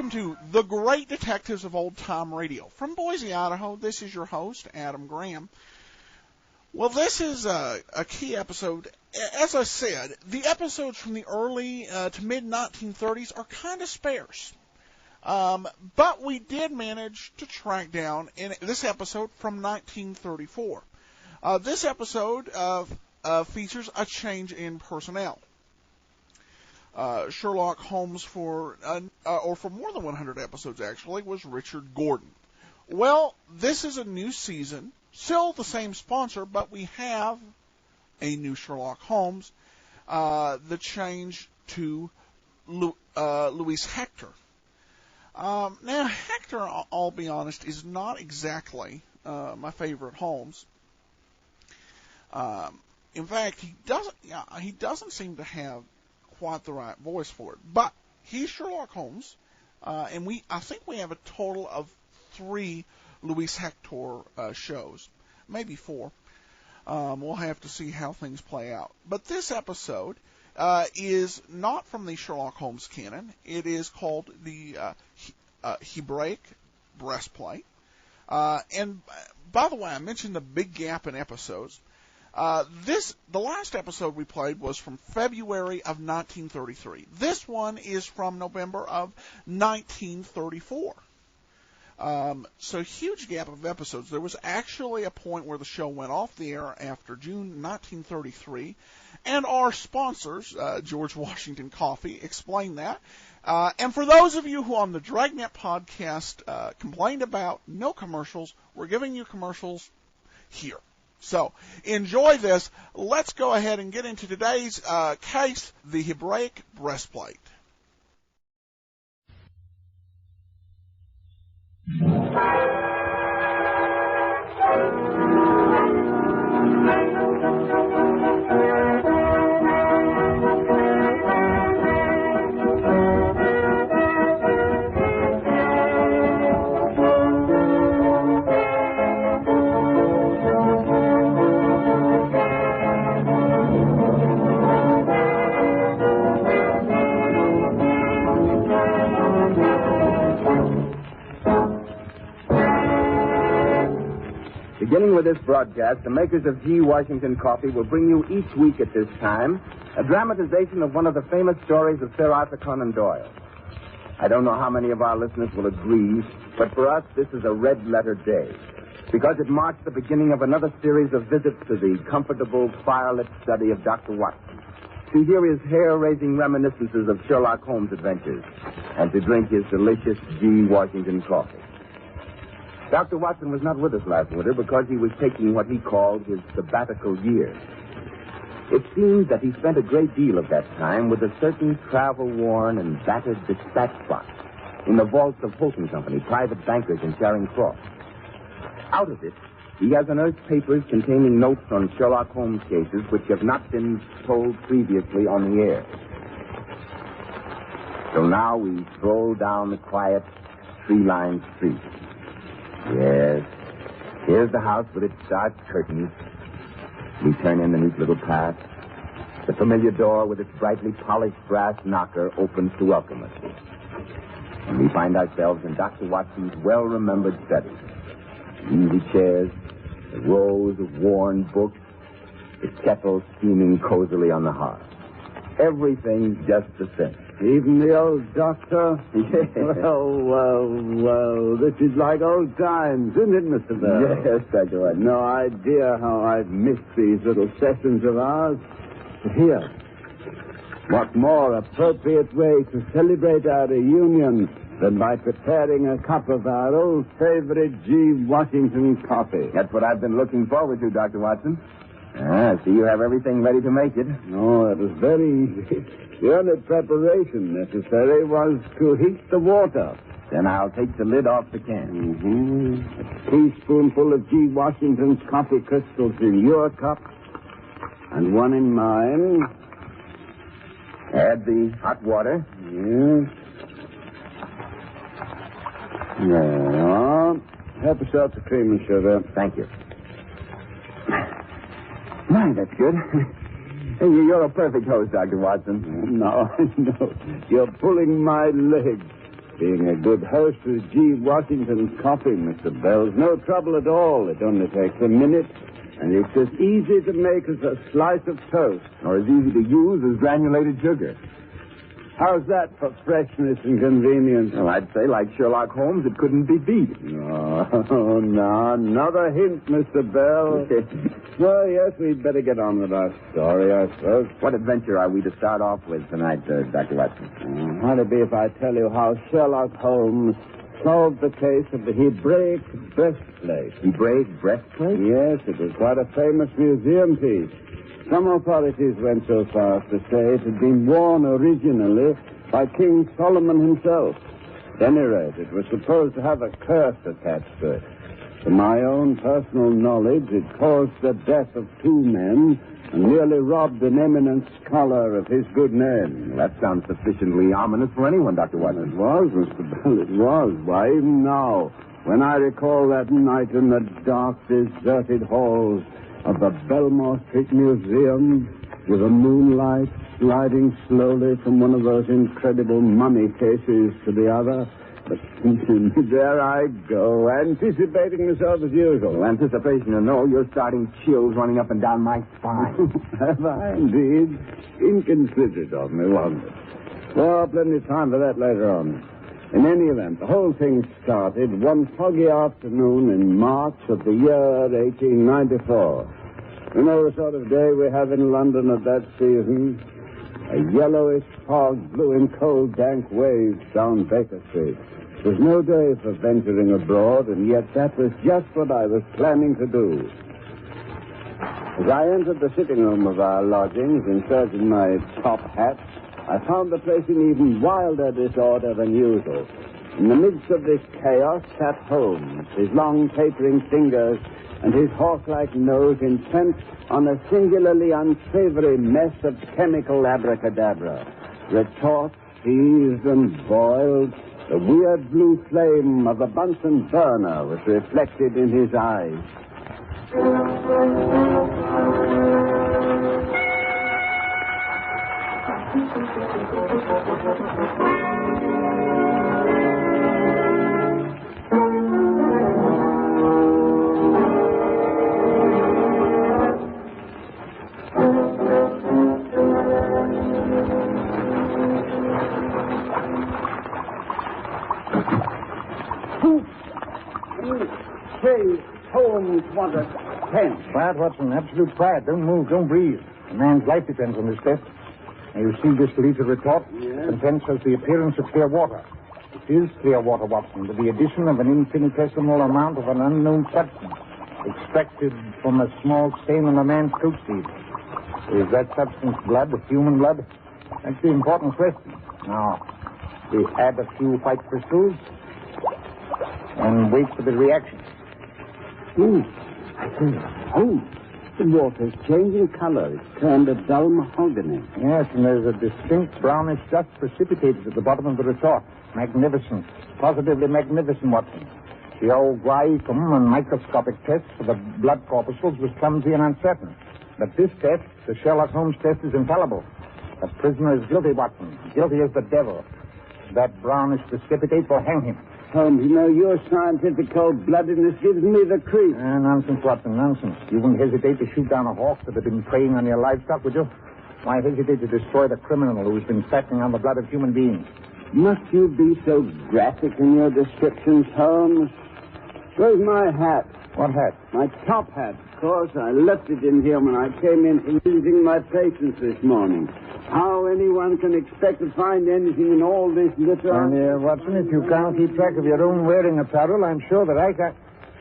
welcome to The Great Detectives of Old Time Radio. From Boise, Idaho, this is your host, Adam Graham. Well, this is a key episode. As I said, the episodes from the early to mid-1930s are kind of sparse. But we did manage to track down in this episode from 1934. This episode features a change in personnel. Sherlock Holmes for more than 100 episodes, actually, was Richard Gordon. Well, this is a new season, still the same sponsor, but we have a new Sherlock Holmes, the change to Louis Hector. Now, Hector, I'll be honest, is not exactly my favorite Holmes. In fact, he doesn't seem to have quite the right voice for it. But he's Sherlock Holmes, and I think we have a total of 3 Louis Hector shows, maybe 4. We'll have to see how things play out. But this episode is not from the Sherlock Holmes canon. It is called the Hebraic Breastplate. And by the way, I mentioned the big gap in episodes. The last episode we played was from February of 1933. This one is from November of 1934. So huge gap of episodes. There was actually a point where the show went off the air after June 1933, and our sponsors, George Washington Coffee, explained that. And for those of you who on the Dragnet podcast complained about no commercials, we're giving you commercials here. So, enjoy this. Let's go ahead and get into today's case, the Hebraic Breastplate. Beginning with this broadcast, the makers of G. Washington Coffee will bring you each week at this time a dramatization of one of the famous stories of Sir Arthur Conan Doyle. I don't know how many of our listeners will agree, but for us, this is a red-letter day, because it marks the beginning of another series of visits to the comfortable, firelit study of Dr. Watson, to hear his hair-raising reminiscences of Sherlock Holmes' adventures, and to drink his delicious G. Washington Coffee. Dr. Watson was not with us last winter because he was taking what he called his sabbatical year. It seems that he spent a great deal of that time with a certain travel-worn and battered dispatch box in the vaults of Holt & Company, private bankers in Charing Cross. Out of it, he has unearthed papers containing notes on Sherlock Holmes cases which have not been told previously on the air. So now we stroll down the quiet, tree-lined street. Yes, here's the house with its dark curtains. We turn in the neat little path. The familiar door with its brightly polished brass knocker opens to welcome us. And we find ourselves in Dr. Watson's well-remembered study. Easy chairs, the rows of worn books, the kettle steaming cozily on the hearth. Everything's just the same. Even the old doctor? Yes. Well, this is like old times, isn't it, Mr. Bell? Yes, Dr. Watson. No idea how I've missed these little sessions of ours. But here, what more appropriate way to celebrate our reunion than by preparing a cup of our old favorite G. Washington coffee? That's what I've been looking forward to, Dr. Watson. I see you have everything ready to make it. No, it was very easy. The only preparation necessary was to heat the water. Then I'll take the lid off the can. A teaspoonful of G. Washington's coffee crystals in your cup, and one in mine. Add the hot water. Yes. Now, help us out the cream and sugar. Thank you. My, that's good. Hey, you're a perfect host, Dr. Watson. No. You're pulling my leg. Being a good host with G. Washington's coffee, Mr. Bell's no trouble at all. It only takes a minute, and it's as easy to make as a slice of toast. Or as easy to use as granulated sugar. How's that for freshness and convenience? Well, I'd say, like Sherlock Holmes, it couldn't be beat. Oh, no. Another hint, Mr. Bell. Well, yes, we'd better get on with our story, I suppose. What adventure are we to start off with tonight, Dr. Watson? How'd it be if I tell you how Sherlock Holmes solved the case of the Hebraic breastplate? Hebraic breastplate? Yes, it was quite a famous museum piece. Some authorities went so far as to say it had been worn originally by King Solomon himself. At any rate, it was supposed to have a curse attached to it. To my own personal knowledge, it caused the death of 2 men and nearly robbed an eminent scholar of his good name. Well, that sounds sufficiently ominous for anyone, Dr. Watson. It was, Mr. Bell, it was. Why, even now, when I recall that night in the dark, deserted halls of the Belmore Street Museum, with the moonlight sliding slowly from one of those incredible mummy cases to the other. But there I go, anticipating myself as usual. Well, anticipation or no, you're starting chills running up and down my spine. Have I, indeed? Inconsiderate of me, wasn't it? Well, plenty of time for that later on. In any event, the whole thing started one foggy afternoon in March of the year 1894. You know the sort of day we have in London at that season? A yellowish fog blew in cold, dank waves down Baker Street. It was no day for venturing abroad, and yet that was just what I was planning to do. As I entered the sitting room of our lodgings in search of my top hat, I found the place in even wilder disorder than usual. In the midst of this chaos sat Holmes, his long tapering fingers and his hawk-like nose intent on a singularly unsavory mess of chemical abracadabra. Retorts, seized and boiled. The weird blue flame of a Bunsen burner was reflected in his eyes. Say, Holmes, what a stench. Quiet, Watson. Absolute quiet. Don't move. Don't breathe. A man's life depends on this test. Now, you see this lead to retort? Yes. Contains has the appearance of clear water. It is clear water, Watson, with the addition of an infinitesimal amount of an unknown substance extracted from a small stain on a man's coat sleeve. Is that substance blood, human blood? That's the important question. Now, we add a few white crystals and wait for the reaction. I say, the water's changing color. It's turned a dull mahogany. Yes, and there's a distinct brownish dust precipitated at the bottom of the retort. Magnificent. Positively magnificent, Watson. The old Guaicum and microscopic test for the blood corpuscles was clumsy and uncertain. But this test, the Sherlock Holmes test, is infallible. The prisoner is guilty, Watson. Guilty as the devil. That brownish precipitate will hang him. Holmes, you know, your scientific cold-bloodedness gives me the creep. Nonsense, Watson, nonsense. You wouldn't hesitate to shoot down a hawk that had been preying on your livestock, would you? Why hesitate to destroy the criminal who's been fattening on the blood of human beings? Must you be so graphic in your descriptions, Holmes? Where's my hat? What hat? My top hat, of course. I left it in here when I came in from visiting my patients this morning. How anyone can expect to find anything in all this litter... And, Watson, if you can't keep track of your own wearing apparel, I'm sure that I can...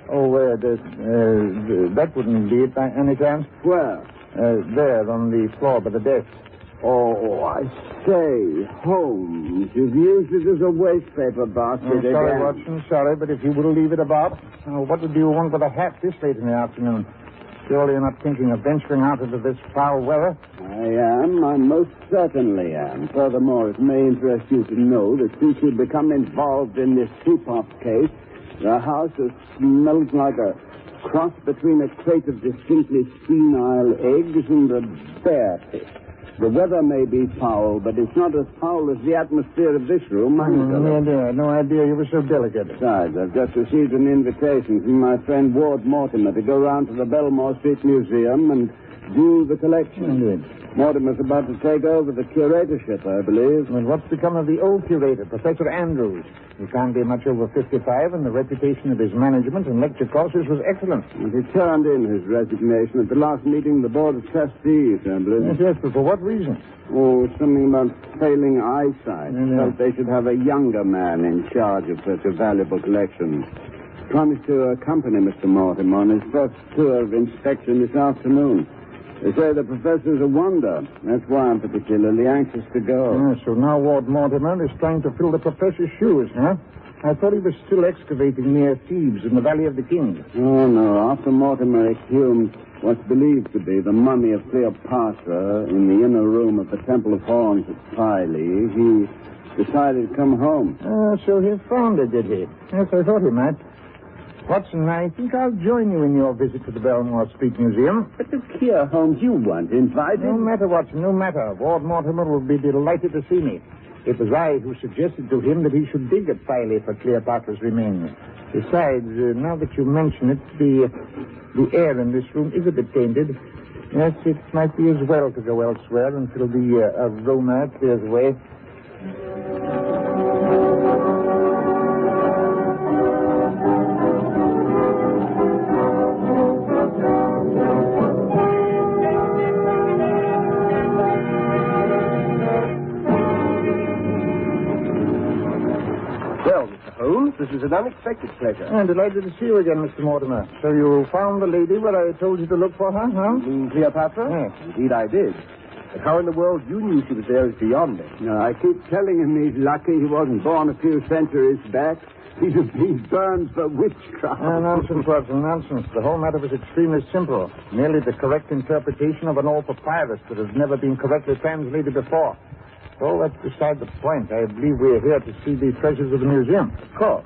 Oh, that wouldn't be it by any chance. Where? There, on the floor by the desk. Oh, I say, Holmes, you've used it as a wastepaper basket Sorry, again. Watson, sorry, but if you will leave it about... what do you want with a hat this late in the afternoon? Surely you're not thinking of venturing out into this foul weather? I most certainly am. Furthermore, it may interest you to know that since you've become involved in this soup-off case, the house has smelled like a cross between a crate of distinctly senile eggs and a bear pit. The weather may be foul, but it's not as foul as the atmosphere of this room. No idea you were so delicate. Besides, I've just received an invitation from my friend Ward Mortimer to go round to the Belmore Street Museum and view the collection. Indeed. Mortimer's about to take over the curatorship, I believe. Well, what's become of the old curator, Professor Andrews? He can't be much over 55, and the reputation of his management and lecture courses was excellent. And he turned in his resignation at the last meeting of the Board of Trustees, I believe. Yes, but for what reason? Oh, something about failing eyesight. Felt they should have a younger man in charge of such a valuable collection. Promised to accompany Mr. Mortimer on his first tour of inspection this afternoon. They say the professor's a wonder. That's why I'm particularly anxious to go. So now Ward Mortimer is trying to fill the professor's shoes, huh? I thought he was still excavating near Thebes in the Valley of the Kings. Oh, no. After Mortimer exhumed what's believed to be the mummy of Cleopatra in the inner room of the Temple of Horns at Philae, he decided to come home. So he found it, did he? Yes, I thought he might. Watson, I think I'll join you in your visit to the Belmore Street Museum. But look here, Holmes, you weren't invited. No matter, Watson, no matter. Ward Mortimer will be delighted to see me. It was I who suggested to him that he should dig at Philae for Cleopatra's remains. Besides, now that you mention it, the air in this room is a bit tainted. Yes, it might be as well to go elsewhere until the aroma clears away. This is an unexpected pleasure. I'm delighted to see you again, Mr. Mortimer. So you found the lady where I told you to look for her, huh? Cleopatra? Yes. Indeed, I did. But how in the world you knew she was there is beyond me. No, I keep telling him he's lucky he wasn't born a few centuries back. He'd have been burned for witchcraft. Nonsense, Watson, nonsense. The whole matter was extremely simple. Merely the correct interpretation of an old papyrus that has never been correctly translated before. Well, that's beside the point. I believe we're here to see the treasures of the museum. Of course.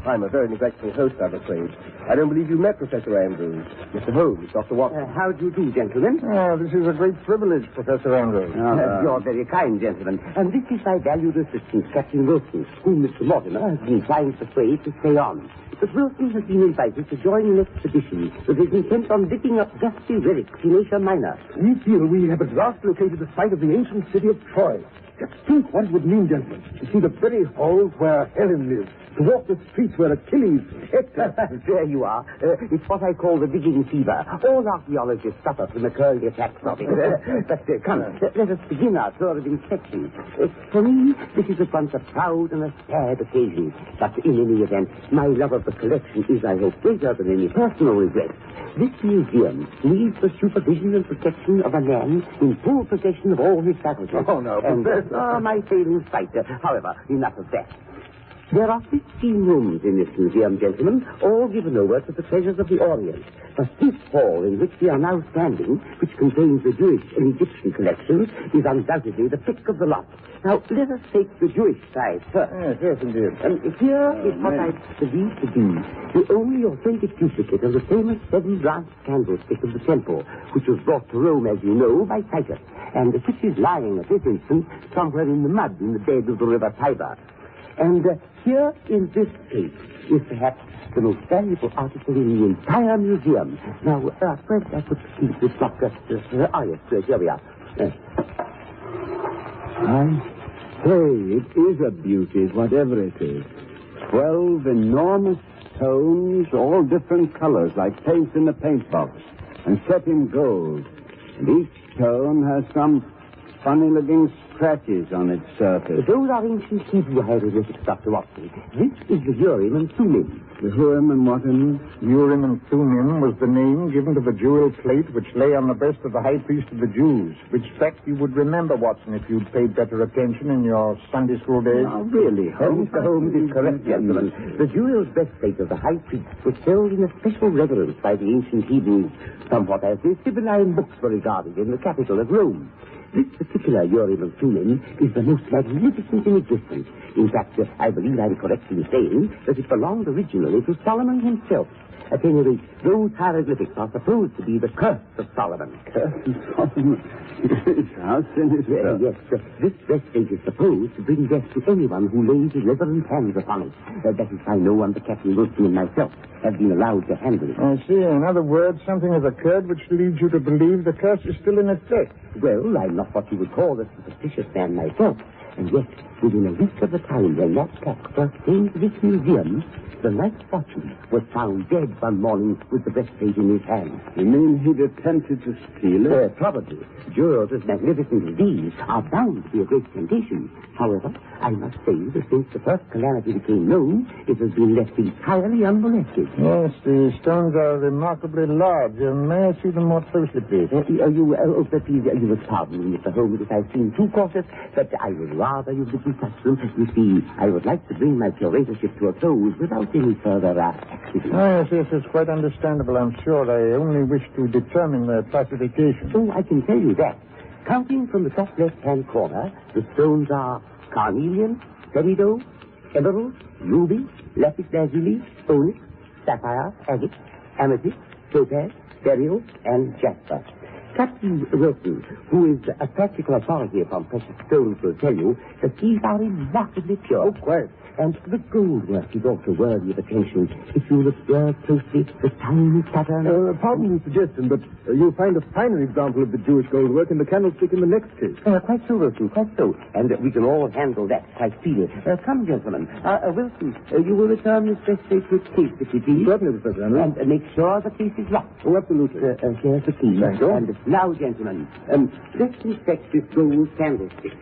I'm a very neglectful host, I'm afraid. I don't believe you met Professor Andrews. Mr. Holmes, Dr. Watson. How do you do, gentlemen? This is a great privilege, Professor Andrews. You're very kind, gentlemen. And this is my valued assistant, Captain Wilson, whom Mr. Mortimer has been trying to persuade to stay on. But Wilson has been invited to join an expedition that is intent on digging up dusty relics in Asia Minor. We feel we have at last located the site of the ancient city of Troy. Just think what it would mean, gentlemen, to see the very halls where Helen lived, to walk the streets where Achilles, Hector... There you are. It's what I call the digging fever. All archaeologists suffer from occurring attacks of it. But come, let us begin our tour of inspection. For me, this is at once a proud and a sad occasion. But in any event, my love of the collection is, I hope, greater than any personal regret. This museum needs the supervision and protection of a man in full possession of all his faculties. Oh, no, Professor. My failing sight. However, enough of that. There are 15 rooms in this museum, gentlemen, all given over to the treasures of the Orient. But this hall in which we are now standing, which contains the Jewish and Egyptian collections, is undoubtedly the pick of the lot. Now, let us take the Jewish side first. Yes, indeed. And here is what I believe to be the only authentic duplicate of the famous 7-branched candlestick of the temple, which was brought to Rome, as you know, by Titus, and which is lying at this instant somewhere in the mud in the bed of the river Tiber. And here in this case is perhaps the most valuable article in the entire museum. Now, first I could keep this lock. Yes, here we are. I say, it is a beauty, whatever it is. 12 enormous stones, all different colors, like paint in a paint box, and set in gold. And each stone has some funny-looking scratches on its surface. Those are ancient Hebrew hieroglyphics, Dr. Watson. This is the Urim and Thummim. The Urim and what in? Urim and Thummim was the name given to the jewel plate which lay on the breast of the high priest of the Jews, which fact you would remember, Watson, if you'd paid better attention in your Sunday school days. Oh, really? Mr. Holmes is correct, gentlemen. The jewel breastplate of the high priest was held in a special reverence by the ancient Hebrews, somewhat as the Sibylline books were regarded in the capital of Rome. This particular Urim and Thummim is the most magnificent in existence. In fact, I believe I'm correct in saying that it belonged originally to Solomon himself. At any rate, those hieroglyphics are supposed to be the curse of Solomon. Curse of Solomon? How sinister. Yes, this breastplate is supposed to bring death to anyone who lays his reverent hands upon it. That is why no one but Captain Wilson and myself have been allowed to handle it. I see. In other words, something has occurred which leads you to believe the curse is still in effect. Well, I'm not what you would call a superstitious man myself. And yet, within a week of the time when that pack first came to this museum, the knight's fortune was found dead one morning with the breastplate in his hand. You mean he'd attempted to steal it? Probably. Jewels as magnificent as these are bound to be a great temptation. However, I must say that since the first calamity became known, it has been left entirely unmolested. Yes, the stones are remarkably large. May I see them more closely, please? Please, you must pardon me, Mr. Holmes, if I seem too cautious, but I would rather you didn't touch them. You see, I would like to bring my curatorship to a close without any further activity. Oh, yes, it's quite understandable, I'm sure. I only wish to determine their classification. Oh, I can tell you that. Counting from the top left-hand corner, the stones are carnelian, peridot, emerald, ruby, lapis lazuli, onyx, sapphire, agate, amethyst, topaz, beryl, and jasper. Captain Wilson, who is a practical authority upon precious stones, will tell you that these are remarkably pure. Oh, quite. And the gold work is also worthy of attention. If you observe closely the tiny pattern... Pardon the suggestion, but you'll find a finer example of the Jewish gold work in the candlestick in the next case. Quite so, Wilson, quite so. And we can all handle that quite freely. Come, gentlemen. Wilson, you will return this breastplate to its case, if you please. Certainly, Professor Andrews. And make sure the case is locked. Oh, absolutely. Here's the key. Thank you. And now, gentlemen, let's inspect this gold candlestick.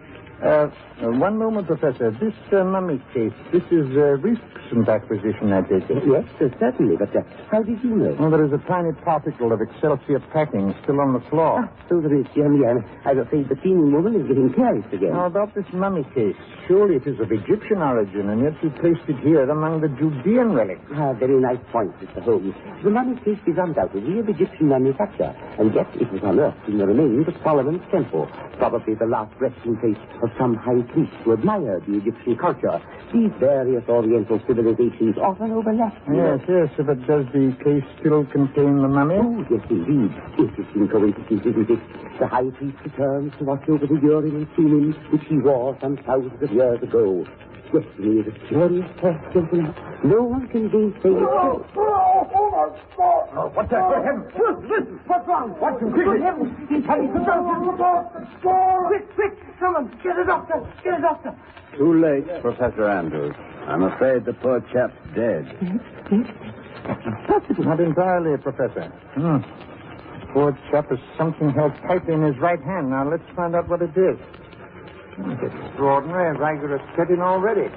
One moment, Professor. This mummy case, this is a recent acquisition, I take it. Yes, certainly, but how did you know? Well, there is a tiny particle of Excelsior packing still on the floor. So there is, Jeremy. I'm afraid the cleaning woman is getting careless again. Now, about this mummy case, surely it is of Egyptian origin, and yet she placed it here among the Judean relics. Very nice point, Mr. Holmes. The mummy case is undoubtedly of Egyptian manufacture, and yet it was unearthed in the remains of Solomon's temple, probably the last resting place of some high priest who admired the Egyptian culture. These various Oriental civilizations often overlap. Yes, but does the case still contain the mummy? Oh, yes, indeed. Interesting coincidence, isn't it? The high priest returns to watch over the urine and semen which he wore some thousands of years ago. Destiny is a curious test, gentlemen. No one can gainsay it. Oh, my God! Oh, what's that? What happened? Listen, what's wrong? What's him? Quickly! He's having some Quick! Someone, get a doctor! Get a doctor! Too late, Professor Andrews. I'm afraid the poor chap's dead. Not entirely, Professor. The poor chap has something held tightly in his right hand. Now, let's find out what it is. It's extraordinary, rigorous cutting already.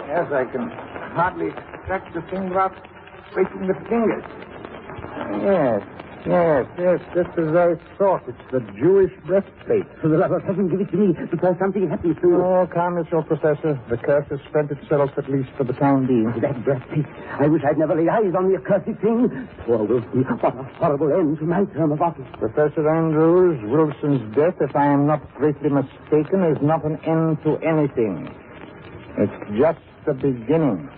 Yes, I can hardly extract the thing without breaking the fingers. Yes, just as I thought. It's the Jewish breastplate. For the love of heaven, give it to me before something happens to you. Oh, calm yourself, Professor. The curse has spent itself, at least for the time being. That breastplate. I wish I'd never laid eyes on the accursed thing. Poor Wilson. What a horrible end to my term of office. Professor Andrews, Wilson's death, if I am not greatly mistaken, is not an end to anything. It's just the beginning.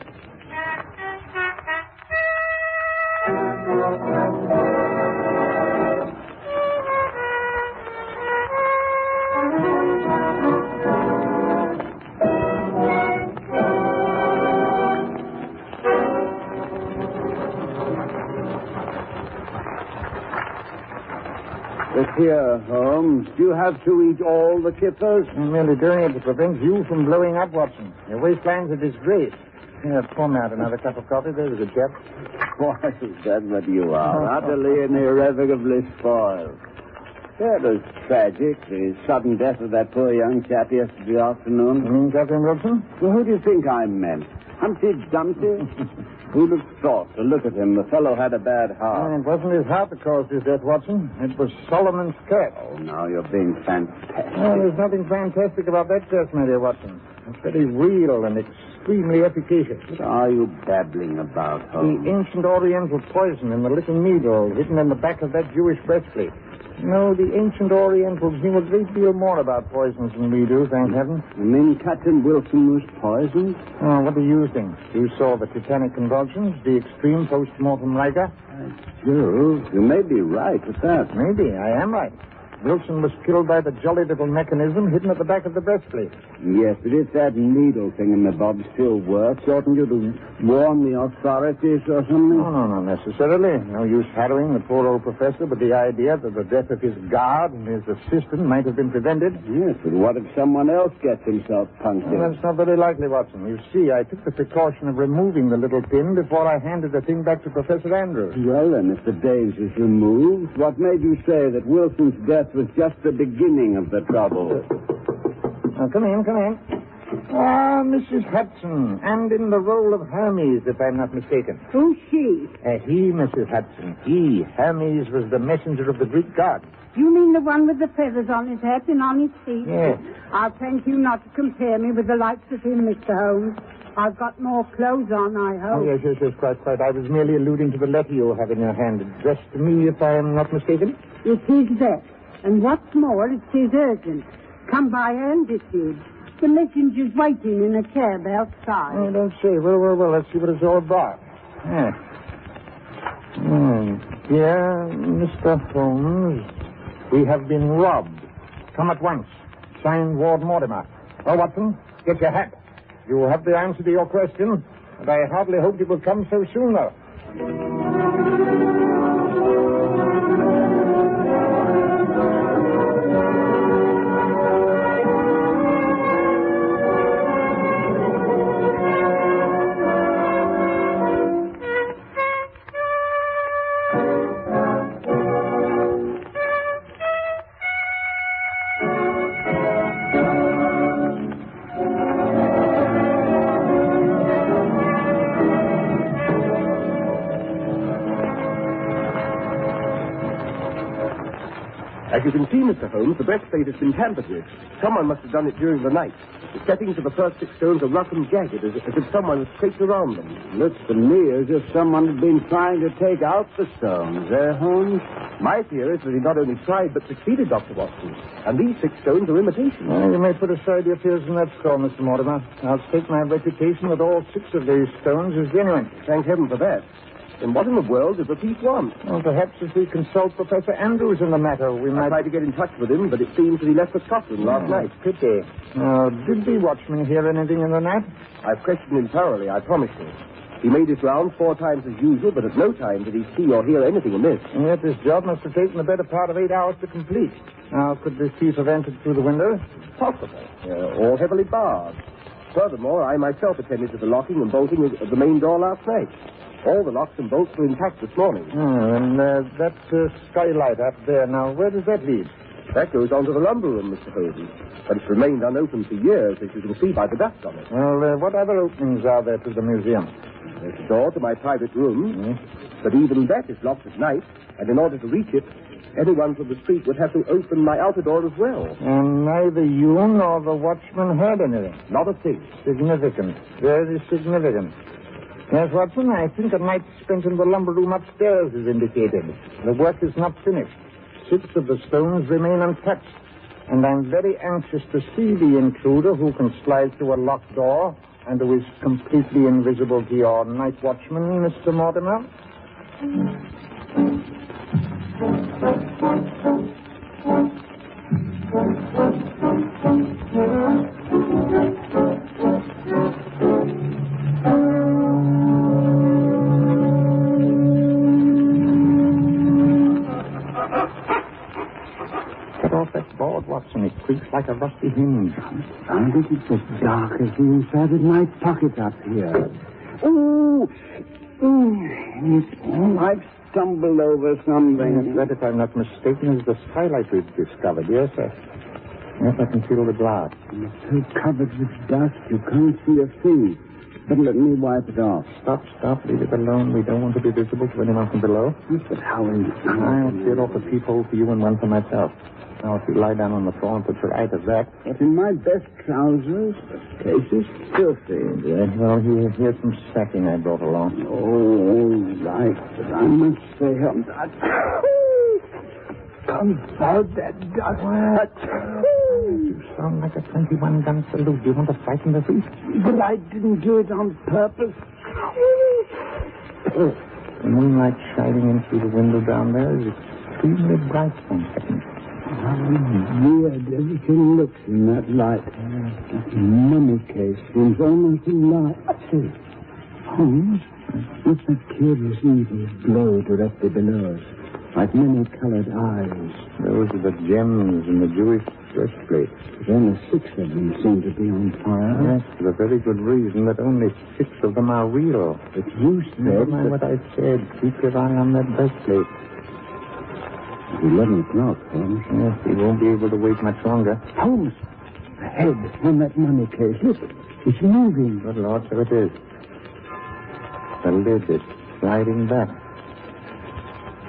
Look here, Holmes. Do you have to eat all the kippers? I'm merely doing it to prevent you from blowing up, Watson. Your waistline's a disgrace. Here, pour me out another cup of coffee. There's a good chap. Why, that's what you are. Utterly and irrevocably spoiled. That was tragic, the sudden death of that poor young chap yesterday afternoon. You mean Captain Wilson? Well, who do you think I meant? Humpty Dumpty? Who'd have thought? To look at him, the fellow had a bad heart. It wasn't his heart that caused his death, Watson. It was Solomon's curse. Oh, now you're being fantastic. Well, there's nothing fantastic about that curse, my dear Watson. It's very real and extremely efficacious. What are you babbling about, Holmes? The ancient Oriental poison in the little needle hidden in the back of that Jewish breastplate. No, the ancient Orientals knew a great deal more about poisons than we do, thank heaven. You mean Captain Wilson was poisoned? Oh, what do you think? You saw the tetanic convulsions, the extreme post-mortem rigor? Joe, you may be right at that. Maybe. I am right. Wilson was killed by the jolly little mechanism hidden at the back of the breastplate. Yes, but if that needle thing in the bob still works, oughtn't you to warn the authorities or something? No, not necessarily. No use harrowing the poor old professor with the idea that the death of his guard and his assistant might have been prevented. Yes, but what if someone else gets himself punctured? Well, that's not very likely, Watson. You see, I took the precaution of removing the little pin before I handed the thing back to Professor Andrews. Well, then, if the danger's removed, what made you say that Wilson's death was just the beginning of the trouble? Now, come in. Ah, Mrs. Hudson, and in the role of Hermes, if I'm not mistaken. Who's she? He, Mrs. Hudson. He, Hermes, was the messenger of the Greek god. You mean the one with the feathers on his head and on his feet? Yes. I'll thank you not to compare me with the likes of him, Mr. Holmes. I've got more clothes on, I hope. Oh, yes, quite. I was merely alluding to the letter you have in your hand, addressed to me, if I am not mistaken. It is that. And what's more, it is urgent. Come by and it is. The messenger's waiting in a cab outside. Oh, don't say. Well, let's see what it's all about. Yeah. Dear Mr. Holmes, we have been robbed. Come at once. Signed, Ward Mortimer. Oh, Watson, get your hat. You will have the answer to your question, and I hardly hoped it would come so soon, though. As you can see, Mr. Holmes, the breastplate has been tampered with. Someone must have done it during the night. The settings of the first 6 stones are rough and jagged, as if someone had scraped around them. Looks to me as if someone had been trying to take out the stones, Holmes? My fear is that he not only tried, but succeeded, Dr. Watson. And these 6 stones are imitations. Well, you may put aside your fears in that score, Mr. Mortimer. I'll stake my reputation that all 6 of these stones is genuine. Thank heaven for that. Then what in the world does the thief want? Well, perhaps if we consult Professor Andrews in the matter, we might... I tried to get in touch with him, but it seems that he left for Scotland last night. Pity. Now, did the watchman hear anything in the night? I've questioned him thoroughly, I promise you. He made his rounds 4 times as usual, but at no time did he see or hear anything amiss. And yet this job must have taken the better part of 8 hours to complete. Now, could this thief have entered through the window? Possible. All heavily barred. Furthermore, I myself attended to the locking and bolting of the main door last night. All the locks and bolts were intact this morning. And that skylight up there, now, where does that lead? That goes on to the lumber room, Mr. Holmes. But it's remained unopened for years, as you can see by the dust on it. Well, what other openings are there to the museum? There's a door to my private room, but even that is locked at night, and in order to reach it, anyone from the street would have to open my outer door as well. And neither you nor the watchman heard anything? Not a thing. Significant. Very significant. Yes, Watson, I think a night spent in the lumber room upstairs is indicated. The work is not finished. 6 of the stones remain untouched. And I'm very anxious to see the intruder who can slide through a locked door and who is completely invisible to your night watchman, Mr. Mortimer. Watson, it creaks like a rusty hinge. I think it's as dark as the inside of my pocket up here. Oh, I've stumbled over something. That, if I'm not mistaken, is the skylight we've discovered. Yes, sir. Yes, I can feel the glass. It's so covered with dust, you can't see a thing. Better let me wipe it off. Stop. Leave it alone. We don't want to be visible to anyone from below. Yes, but how in... I'll clear off a peephole for you and one for myself. Now, if you lie down on the floor and put your eye to that... But in my best trousers, the place is filthy. Yes, well, here's some sacking I brought along. Oh, all right. But I must say... Confound that dust. You sound like a 21-gun salute. Do you want to frighten the thief? But I didn't do it on purpose. The moonlight shining in through the window down there is extremely bright one second. Weird everything looks in that light. That mummy case seems almost alive. Holmes, what's that curious evil glow directly below us? Like many-colored eyes. Those are the gems in the Jewish breastplate. But only 6 of them seem to be on fire. Yes, for the very good reason that only 6 of them are real. But you said... Never mind what I said. Keep your eye on that breastplate. It's 11 o'clock, Holmes. Yes, he won't be able to wait much longer. Holmes! The head on that mummy case. Look, it's moving. Good Lord, so it is. The lid is sliding back.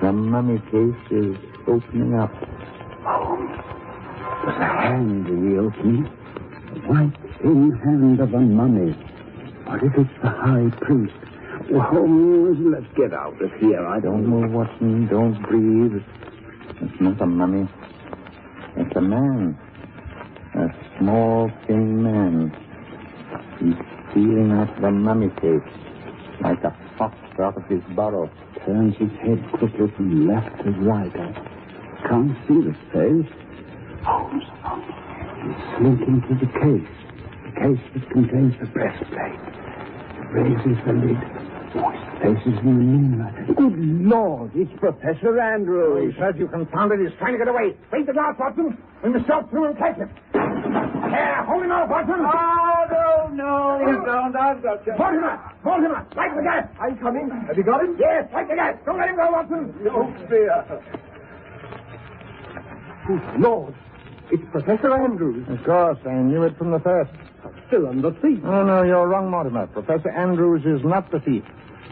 The mummy case is opening up. Holmes, there's a hand in the opening. The white, thin hand of a mummy. What if it's the high priest? Oh, Holmes, let's get out of here. I Don't don't move, Watson. Don't breathe. It's not a mummy. It's a man. A small, thin man. He's stealing out of the mummy case like a fox out of his burrow. Turns his head quickly from left to right. I can't see the face. Holmes, he's slinking to the case. The case that contains the breastplate. Raises the lid. Oh, his face is in the moonlight. Good Lord, it's Professor Andrews. He says you confounded. He's trying to get away. Wait the glass, Watson. We must shot through and catch him. Here, hold him out, Watson. Oh, no, don't. I've got you. Hold him up. Hold him up. Light the gas. I'm coming. Have you got him? Yes, light the gas. Don't let him go, Watson. No fear. Good Lord, it's Professor Andrews. Of course, I knew it from the first. Still on the thief. Oh, no, you're wrong, Mortimer. Professor Andrews is not the thief.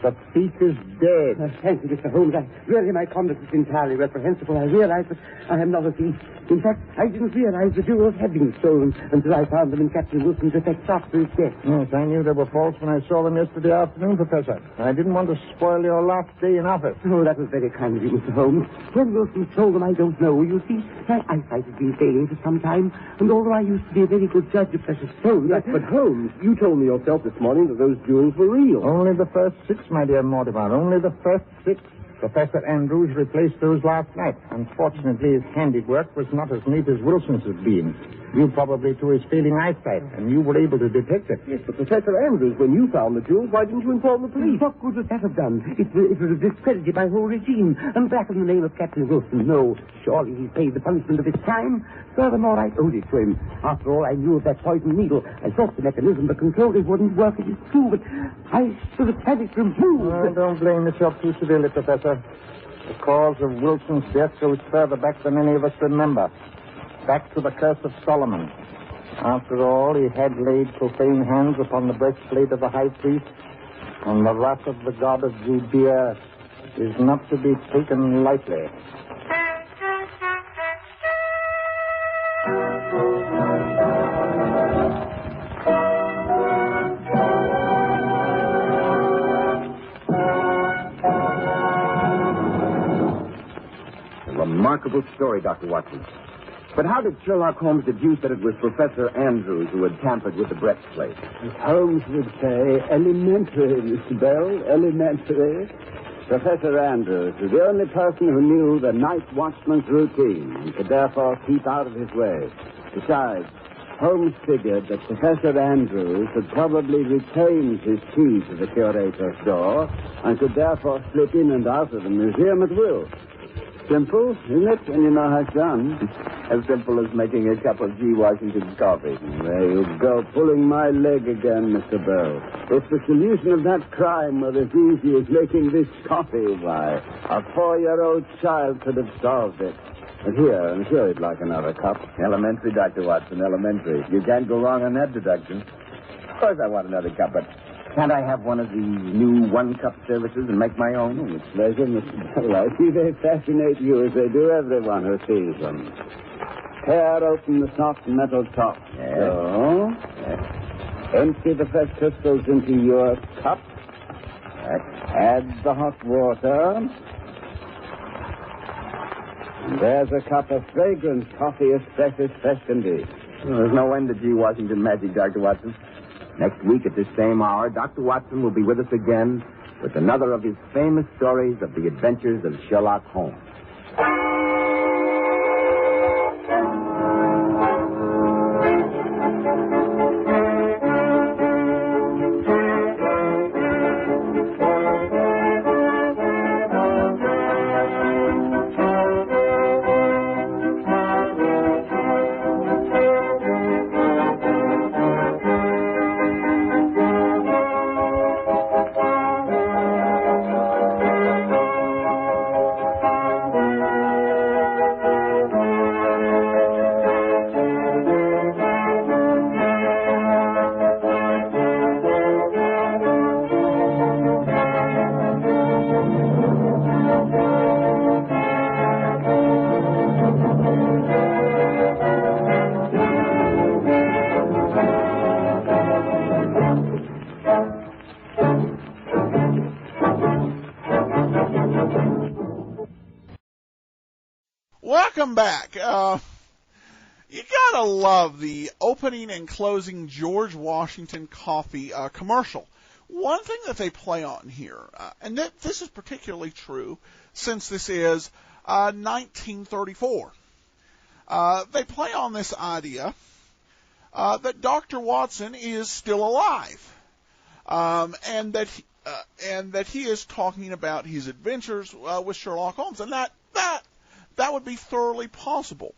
The thief is dead. Thank you, Mr. Holmes. Really, my conduct is entirely reprehensible. I realize that I am not a thief. In fact, I didn't realize the jewels had been stolen until I found them in Captain Wilson's effects after his death. Yes, I knew they were false when I saw them yesterday afternoon, Professor. I didn't want to spoil your last day in office. Oh, that was very kind of you, Mr. Holmes. When Wilson stole them, I don't know. You see, my eyesight has been failing for some time, and although I used to be a very good judge of precious stones... Yes, but Holmes, you told me yourself this morning that those jewels were real. Only the first 6, my dear Mortimer. Only the first 6. Professor Andrews replaced those last night. Unfortunately, his handiwork was not as neat as Wilson's had been. Due probably to his failing eyesight, and you were able to detect it. Yes, but Professor Andrews, when you found the jewels, why didn't you inform the police? What good would that have done? It would have discredited my whole regime and blackened the name of Captain Wilson. No, surely he's paid the punishment of his crime. Furthermore, I owed it to him. After all, I knew of that poison needle. I thought the mechanism to control it wouldn't work. It is true, but I should have had it removed. Oh, don't blame yourself too severely, Professor. The cause of Wilson's death goes further back than any of us remember. Back to the curse of Solomon. After all, he had laid profane hands upon the breastplate of the high priest, and the wrath of the god of Judea is not to be taken lightly. A remarkable story, Dr. Watson. But how did Sherlock Holmes deduce that it was Professor Andrews who had tampered with the breastplate? As Holmes would say, elementary, Mr. Bell, elementary. Professor Andrews was the only person who knew the night watchman's routine and could therefore keep out of his way. Besides, Holmes figured that Professor Andrews had probably retained his key to the curator's door and could therefore slip in and out of the museum at will. Simple, isn't it, when you know how it's done? As simple as making a cup of G. Washington coffee. There you go, pulling my leg again, Mr. Bell. If the solution of that crime were as easy as making this coffee, why, a 4-year-old child could have solved it. And here, I'm sure you'd like another cup. Elementary, Dr. Watson, elementary. You can't go wrong on that deduction. Of course I want another cup, but can't I have one of these new one-cup services and make my own? With pleasure, Mr. Bell. I see they fascinate you as they do everyone who sees them. Tear open the soft metal top. Yes. So, Yes. empty the fresh crystals into your cup. Right. Add the hot water. There's a cup of fragrant coffee as fresh can be. Well, there's no end to G. Washington magic, Dr. Watson. Next week at this same hour, Dr. Watson will be with us again with another of his famous stories of the adventures of Sherlock Holmes. Welcome back. You gotta love the opening and closing George Washington coffee commercial. One thing that they play on here, and this is particularly true since this is 1934, they play on this idea that Dr. Watson is still alive, and that he is talking about his adventures with Sherlock Holmes, and that would be thoroughly possible,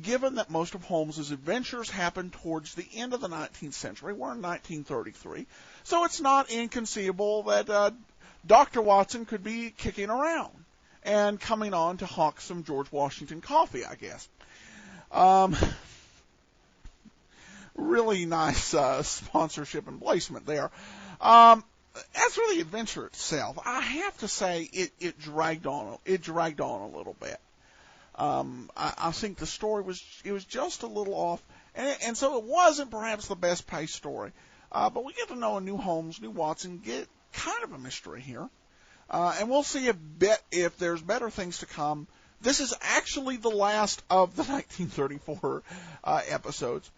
given that most of Holmes's adventures happened towards the end of the 19th century. We're in 1933, so it's not inconceivable that Dr. Watson could be kicking around and coming on to hawk some George Washington coffee, I guess. Really nice sponsorship and placement there. As for the adventure itself, I have to say it dragged on a little bit. I think the story was just a little off, and so it wasn't perhaps the best paced story. But we get to know a new Holmes, new Watson, get kind of a mystery here, and we'll see if there's better things to come. This is actually the last of the 1934 episodes,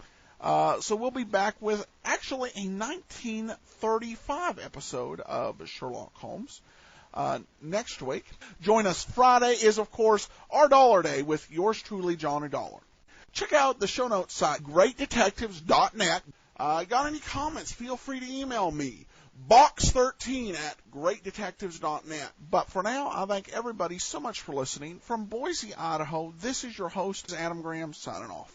so we'll be back with actually a 1935 episode of Sherlock Holmes. Next week. Join us. Friday is, of course, our Dollar Day with yours truly, John a Dollar. Check out the show notes site, greatdetectives.net. Got any comments? Feel free to email me, box13@greatdetectives.net. But for now, I thank everybody so much for listening. From Boise, Idaho, this is your host, Adam Graham, signing off.